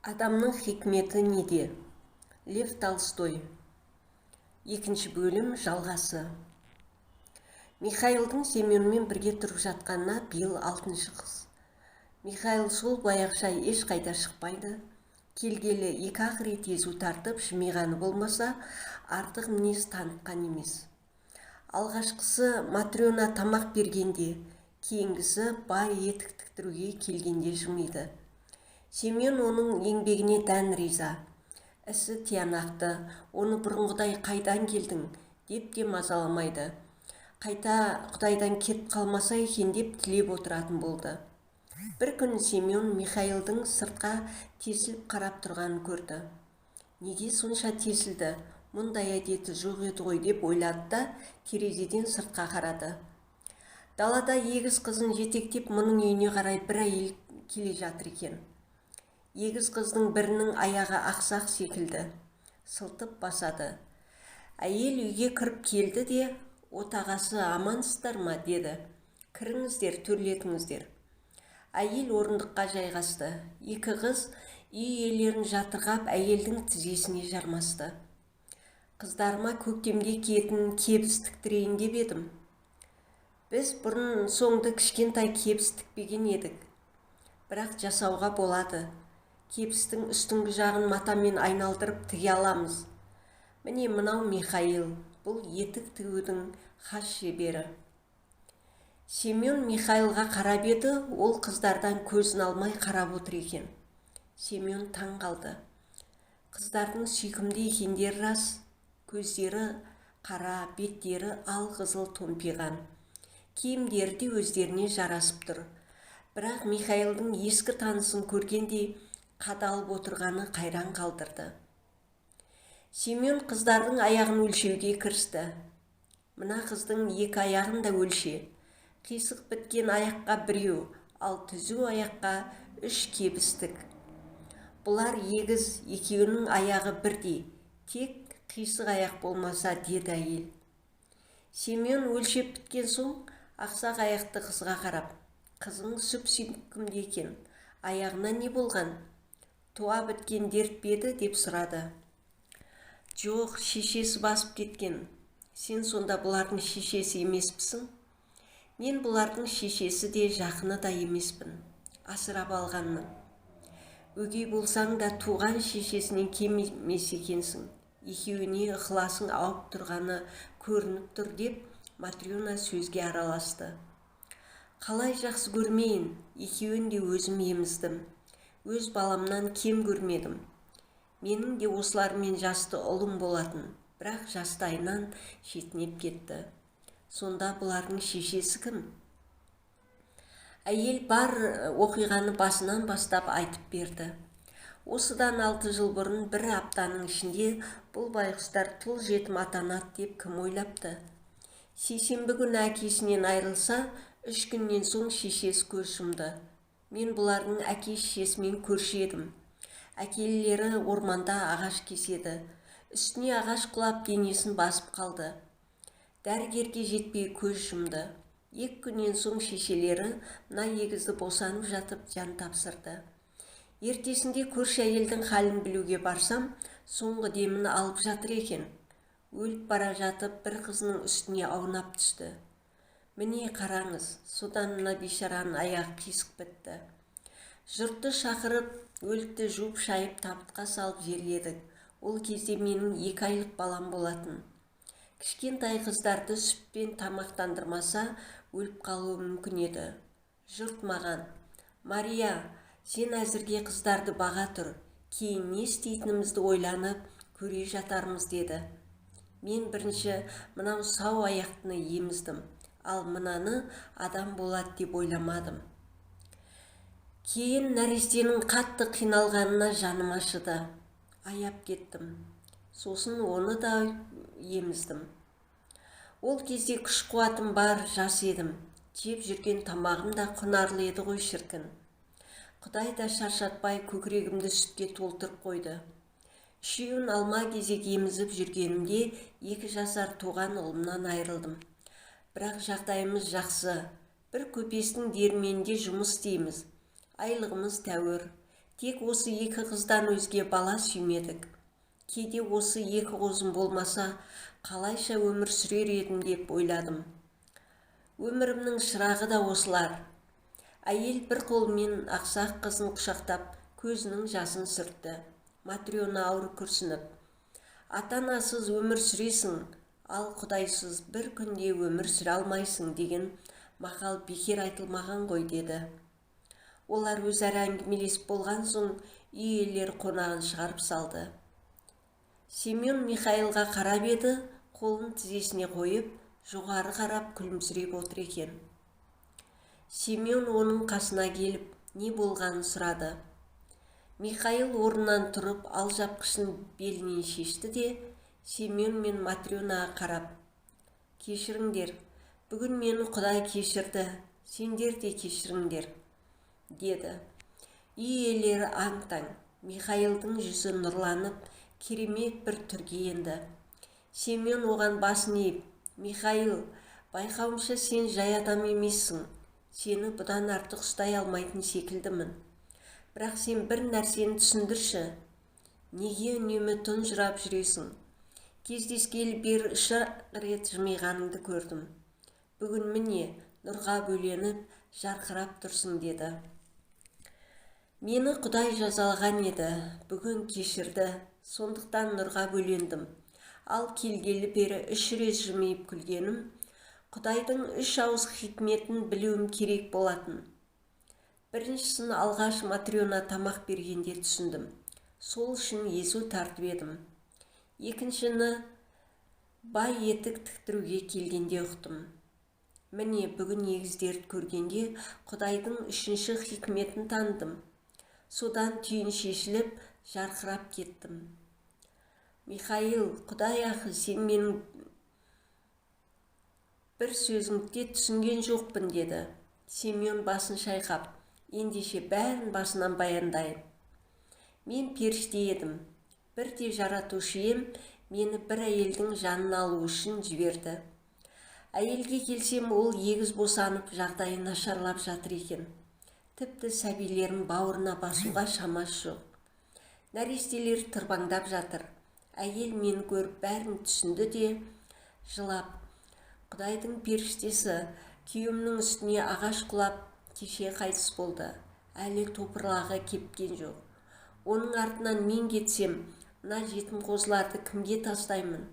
Адамның хикметі неде? Лев Толстой. Екінші бөлім жалғасы. Михаилдың Семенмен бірге тұрып жатқанына биыл 6-шы қыз. Михаил сол баяғыша ешқайда шықпайды. Келгелі екі-ақ рет езу тартып жымиғаны болмаса, артық мінез танытқан емес. Алғашқысы Матрена тамақ бергенде, кейінгісі бай етік тіктіруге келгенде жымиды. Семен оның еңбегіне дән риза. Ісі тиянақты, оны бұрынғыдай қайдан келдің деп те мазаламайды. Қайта Құдайдан кетіп қалмаса екен деп тілеп отыратын болды. Бір күн Семен Михаилдың сыртқа тесіліп қарап тұрғанын көрді. Неге сонша тесілді? Мұндай әдеті жоқ еді ғой деп ойлады да терезеден сыртқа қарады. Далада егіз қызын жетектеп мұның үйіне қарай бір әйел келе жатыр екен. Егіз қыздың бірінің аяғы ақсақ секілді, сылтып басады. Әйел үйге кіріп келді де, отағасы амансыздар ма деді. Кіріңіздер, төрлетіңіздер. Әйел орындыққа жайғасты. Екі қыз үй иелерін жатырғап әйелдің тізесіне жармасты. Қыздарыма көктемге киетін кебіс тіктірейін деп едім. Біз бұрын соңды кішкентай кебіс тікпеген едік. Бірақ жасауға болады. Кебістің үстіңгі жағын матамен айналдырып тіге аламыз. Міне мынау Михаил, бұл етік тігудің хас шебері. Семен Михаилға қарап еді, ол қыздардан көзін алмай қарап отыр екен. Семен таң қалды. Қыздардың сүйкімді екендері рас, көздері қара, беттері алқызыл томпиған. Киімдері де өздеріне жарасып тұр. Бірақ Михаилдың ескі танысын көргендей қадалып отырғаны қайран қалдырды. Семен қыздардың аяғын өлшеуге кірісті. Мына қыздың екі аяғын да өлше. Қисық біткен аяққа біреу, ал түзу аяққа 3 кебістік. Бұлар егіз, екеуінің аяғы бірдей, тек қисық аяқ болмаса, деді әйел. Семен өлшеп біткен соң ақсақ аяқты қызға қарап, қызың сүп-сүйкімді екен, аяғына не болған? Туа біткен дерт беді деп сұрады. Жоқ, шешесі басып кеткен. Сен сонда бұлардың шешесі емеспісің? Мен бұлардың шешесі де жақыны да емеспін. Асырап алғанмын. Өгей болсаң да туған шешесінен кем емес екенсің. Екеуіне ықыласың ауып тұрғаны көрініп тұр деп Матрена сөзге араласты. Қалай жақсы көрмейін, екеуін де өзім еміздім. Өз баламнан кем көрмедім. Менің де осылармен жасты ұлым болатын, бірақ жастайынан шетінеп кетті. Сонда бұлардың шешесі кім? Әйел бар оқиғаны басынан бастап айтып берді. Осыдан 6 жыл бұрын бір аптаның ішінде бұл байғұстар тұл жетім атанады деп кім ойлапты? Сейсенбі күні әкесінен айрылса, 3 күннен соң шешесі көз жұмды. Мен бұлардың әке-шешесімен көрші едім. Әкелілері орманда ағаш кеседі. Үстіне ағаш құлап денесін басып қалды. Дәрігерге жетпей көз жұмды. 2 күннен соң шешелері мына егізді босанып жатып жан тапсырды. Ертесінде көрші әйелдің халін білуге барсам, соңғы демін алып жатыр екен. Өліп бара жатып бір қызының үстіне аунап түсті. Міне қараңыз, содан мына бейшараның аяғы қисық бітті. Жұртты шақырып, өлікті жуып шайып табытқа салып жерледік. Ол кезде менің 2 айлық балам болатын. Кішкентай қыздарды сүтпен тамақтандырмаса, өліп қалуы мүмкін еді. Жұрт маған: Мария, сен әзірге қыздарды баға тұр, кейін не істейтінімізді ойланып көре жатармыз деді. Мен бірінші мынау сау аяқтыны еміздім. Ал мынаны адам болады деп ойламадым. Кейін нәрестенің қатты қиналғанына жаным ашыды. Аяп кеттім. Сосын оны да еміздім. Ол кезде күш қуатым бар, жас едім. Жеп жүрген тамағым да құнарлы еді ғой шіркін. Құдай да шаршатпай көкірегімді сүтке толтырып қойды. 3-еуін алма кезек емізіп жүргенімде 2 жасар туған ұлымнан айрылдым. Бірақ жағдайымыз жақсы. Бір көпестің диірменінде жұмыс істейміз. Айлығымыз тәуір. Тек осы екі қыздан өзге бала сүймедік. Кейде осы екі қозым болмаса, қалайша өмір сүрер едім деп ойладым. Өмірімнің шырағы да осылар. Әйел бір қолмен ақсақ қызын құшақтап, көзінің жасын сүртті. Матрена ауыр күрсініп: ата-анасыз өмір сүресің, ал құдайсыз бір күнде өмір сүре алмайсың деген мақал бекер айтылмаған ғой, деді. Олар өзара әңгімелесіп болған соң үй иелері қонағын шығарып салды. Семен Михаилға қарап еді, қолын тізесіне қойып, жоғары қарап күлімсіреп отыр екен. Семен оның қасына келіп, не болғанын сұрады. Михаил орнынан тұрып, алжапқышын белінен шешті де, Семен мен Матренаға қарап: кешіріңдер, бүгін мені Құдай кешірді, сендер де кешіріңдер, деді. Үй иелері аң-таң. Михаилдың жүзі нұрланып, керемет бір түрге енді. Семен оған басын иіп: Михаил, байқауымша сен жай адам емессің. Сені бұдан артық ұстай алмайтын секілдімін. Бірақ сен бір нәрсені түсіндірші. Неге үнемі тұнжырап жүресің? Кездескелі бері 3 рет жымиғаныңды көрдім. Бүгін міне нұрға бөленіп, жарқырап тұрсың, деді. Мені Құдай жазалаған еді, бүгін кешірді, сондықтан нұрға бөлендім. Ал келгелі бері 3 рет жымиып күлгенім, Құдайдың 3 ауыз хикметін білуім керек болатын. Біріншісін алғаш Матрена тамақ бергенде түсіндім. Сол үшін езу тартып едім. Екіншіні бай етік тіктіруге келгенде ұқтым. Міне бүгін егіздерді көргенде Құдайдың 3-ші хикметін таныдым. Содан түйін шешіліп, жарқырап кеттім. Михаил, Құдай ақы, сен менің бір сөзіңді түсінген жоқпын, деді. Семен басын шайқап: ендеше бәрін басынан баяндайын. Мен періште едім. Бірде жаратушы ем мені бір әйелдің жанын алу үшін жіберді. Әйелге келсем, ол егіз босанып, жағдайы нашарлап жатыр екен. Тіпті сәбилерін бауырына басуға шамасы жоқ. Нәрестелер тырбаңдап жатыр. Әйел мені көріп бәрін түсінді де жылап: Құдайдың періштесі, күйеуімнің үстіне ағаш құлап, кеше қайтыс болды. Әлі топырлағы кепкен жоқ. Оның артынан мен кетсем, мына жетім қозыларды кімге тастаймын?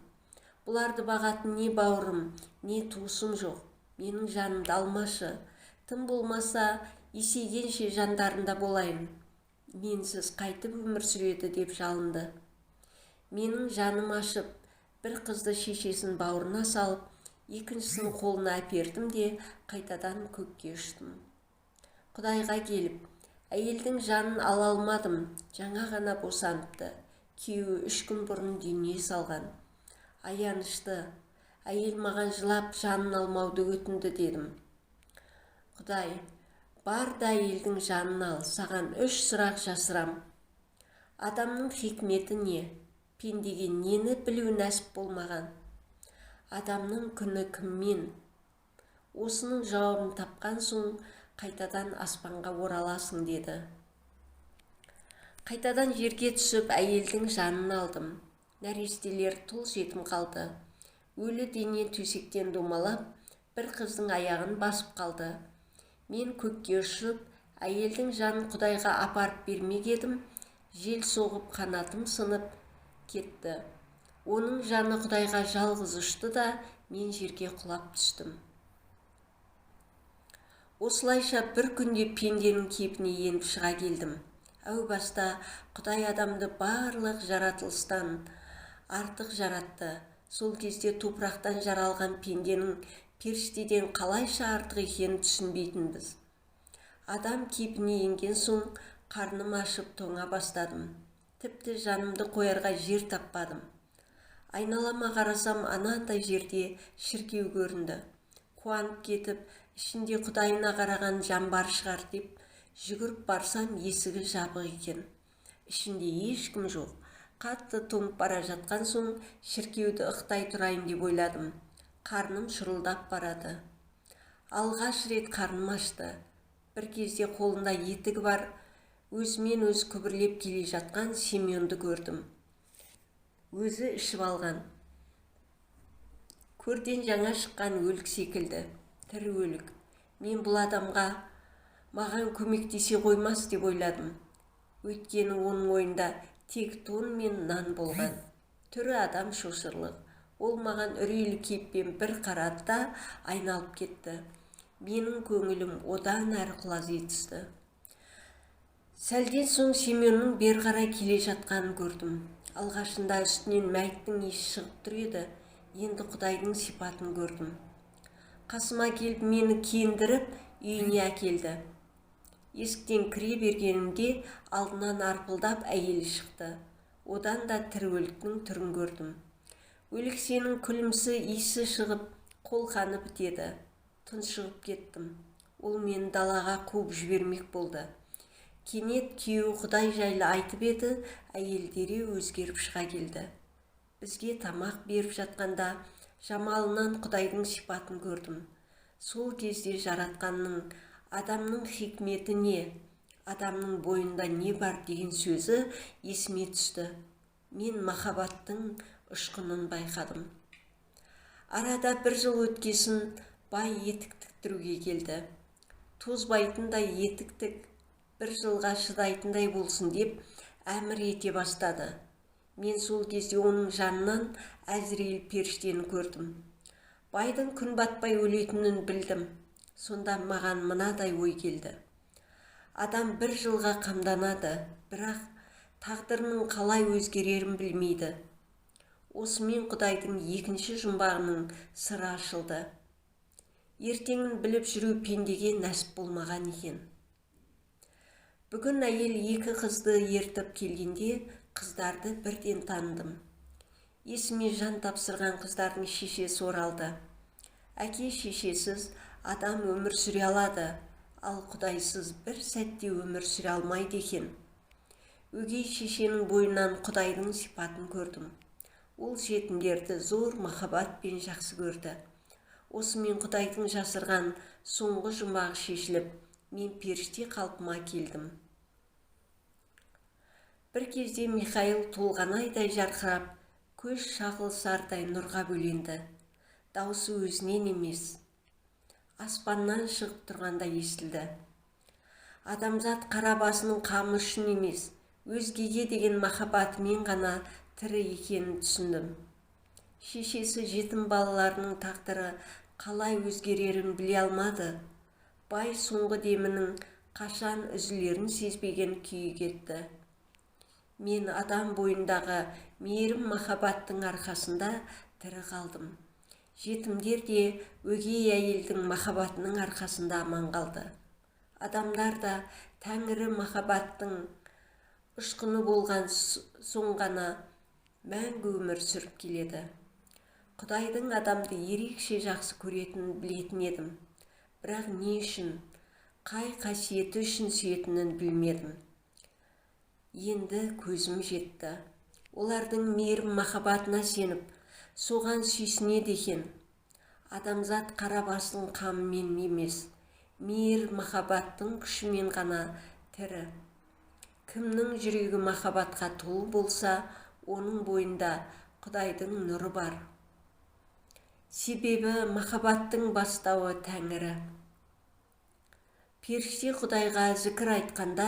Бұларды бағатын не бауырым, не туысым жоқ. Менің жанымды алмашы. Тым болмаса, есейгенше жандарында болайын. Менсіз қайтып өмір сүреді, деп жалынды. Менің жаным ашып, бір қызды шешесін бауырына салып, екіншісін қолына әпердім де қайтадан көкке ұштым. Құдайға келіп, әйелдің жанын ала алмадым, жаңа ғана босаныпты. Күйеуі 3 күн бұрын дүние салған. Аянышты. Әйел маған жылап жанын алмауды өтінді, дедім. Құдай, бар да әйелдің жанын ал, саған 3 сұрақ жасырам. Адамның хикметі не? Пендеге нені білу нәсіп болмаған? Адамның күні кіммен? Осының жауабын тапқан соң қайтадан аспанға ораласың, деді. Қайтадан жерге түсіп, әйелдің жанын алдым. Нәрестелер тұл жетім қалды. Өлі дене төсектен домалап, бір қыздың аяғын басып қалды. Мен көкке ұшып, әйелдің жанын Құдайға апарып бермек едім, жел соғып қанатым сынып кетті. Оның жаны Құдайға жалғыз ұшты да, мен жерге құлап түстім. Осылайша бір күнде пенденің кейпіне еніп шыға келдім. Әу баста Құдай адамды барлық жаратылыстан артық жаратты. Сол кезде топырақтан жаралған пенденің періштеден қалайша артық екенін түсінбейтінбіз. Адам кейпіне енген соң қарным ашып тоңа бастадым. Тіпті жанымды қоярға жер таппадым. Айналама қарасам, анандай жерде шіркеу көрінді. Қуанып кетіп, ішінде Құдайына қараған жан бар шығар деп, жүгіріп барсам, есігі жабық екен. Ішінде ешкім жоқ. Қатты тоңып бара жатқан соң, шіркеуді ықтай тұрайын деп ойладым. Қарным шұрылдап барады. Алғаш рет қарным ашты. Бір кезде қолында етігі бар өзімен өз күбірлеп келе жатқан Семенді көрдім. Өзі ішіп алған. Көрден жаңа шыққан өлік секілді, тірі өлік. Мен бұл адамға маған көмектесе қоймас деп ойладым. Өйткені оның ойында тек тон мен нан болған. Түрі адам шошырлық. Ол маған үрейлі кейіппен бір қарады да айналып кетті. Менің көңілім одан әрі құлази түсті. Сәлден соң Семеннің бер қарай келе жатқанын көрдім. Алғашында үстінен мәйіттің иісі шығып тұр еді. Енді Құдайдың сипатын көрдім. Қасыма келіп мені киіндіріп үйіне әкелді. Есіктен кіре бергенімде алдынан арпылдап әйелі шықты. Одан да тірі өліктің түрін көрдім. Өлік сенің күлімсі иісі шығып, қолқаны бітеді. Тұншығып кеттім. Ол мені далаға қуып жібермек болды. Кенет күйеуі Құдай жайлы айтып еді, әйел дереу өзгеріп шыға келді. Бізге тамақ беріп жатқанда жамалынан Құдайдың сипатын көрдім. Сол кезде жаратқанның, адамның хикметі не, адамның бойында не бар деген сөзі есіме түсті. Мен махаббаттың ұшқынын байқадым. Арада бір жыл өткесін бай етік тіктіруге келді. Тозбайтындай етіктік бір жылға шыдайтындай болсын деп әмір ете бастады. Мен сол кезде оның жанынан Әзірейіл періштені көрдім. Байдың күн батпай өлетінін білдім. Сонда маған мынадай ой келді. Адам бір жылға қамданады, бірақ тағдырының қалай өзгерерін білмейді. Осымен Құдайдың екінші жұмбағының сыры ашылды. Ертеңін біліп жүру пендеге нәсіп болмаған екен. Бүгін әйел екі қызды ертіп келгенде қыздарды бірден таныдым. Есіме жан тапсырған қыздардың шешесі оралды. Әке шешесіз адам өмір сүре алады, ал Құдайсыз бір сәтте өмір сүре алмайды екен. Өгей шешенің бойынан Құдайдың сипатын көрдім. Ол жетімдерді зор махаббатпен жақсы көрді. Осымен Құдайдың жасырған соңғы жұмбағы шешіліп, мен періште қалпыма келдім. Бір кезде Михаил толғанайдай жарқырап, көз шағылысардай нұрға бөленді. Даусы өзінен емес, аспаннан шығып тұрғанда естілді. Адамзат қара басының қамы үшін емес, өзгеге деген махаббатымен ғана тірі екенін түсіндім. Шешесі жетім балаларының тағдыры қалай өзгерерін біле алмады. Бай соңғы демінің қашан үзілерін сезбеген күйі кетті. Мен адам бойындағы мейірім махаббаттың арқасында тірі қалдым. Жетімдер де өгей әйелдің махаббатының арқасында аман қалды. Адамдар да Тәңірі махаббаттың ұшқыны болған соң ғана мәңгі өмір сүріп келеді. Құдайдың адамды ерекше жақсы көретінін білетін едім. Бірақ не үшін, қай қасиеті үшін сүйетінін білмедім. Енді көзім жетті. Олардың мейірім махаббатына сеніп, соған сүйсінеді екен. Адамзат қара басының қамымен емес, мейір махаббаттың күшімен ғана тірі. Кімнің жүрегі махаббатқа толы болса, оның бойында Құдайдың нұры бар. Себебі махаббаттың бастауы Тәңірі. Періште Құдайға зікір айтқанда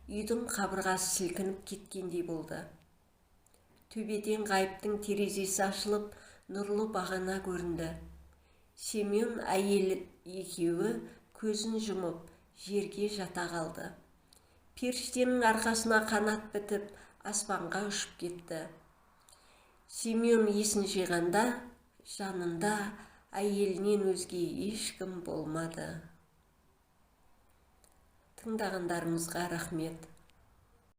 үйдің қабырғасы сілкініп кеткендей болды. Төбеден ғайыптың терезесі ашылып, нұрлы бағана көрінді. Семен әйел екеуі көзін жұмып жерге жата қалды. Періштенің арқасына қанат бітіп, аспанға ұшып кетті. Семен есін жиғанда, жанында әйелінен өзге ешкім болмады. Тыңдағандарыңызға рахмет.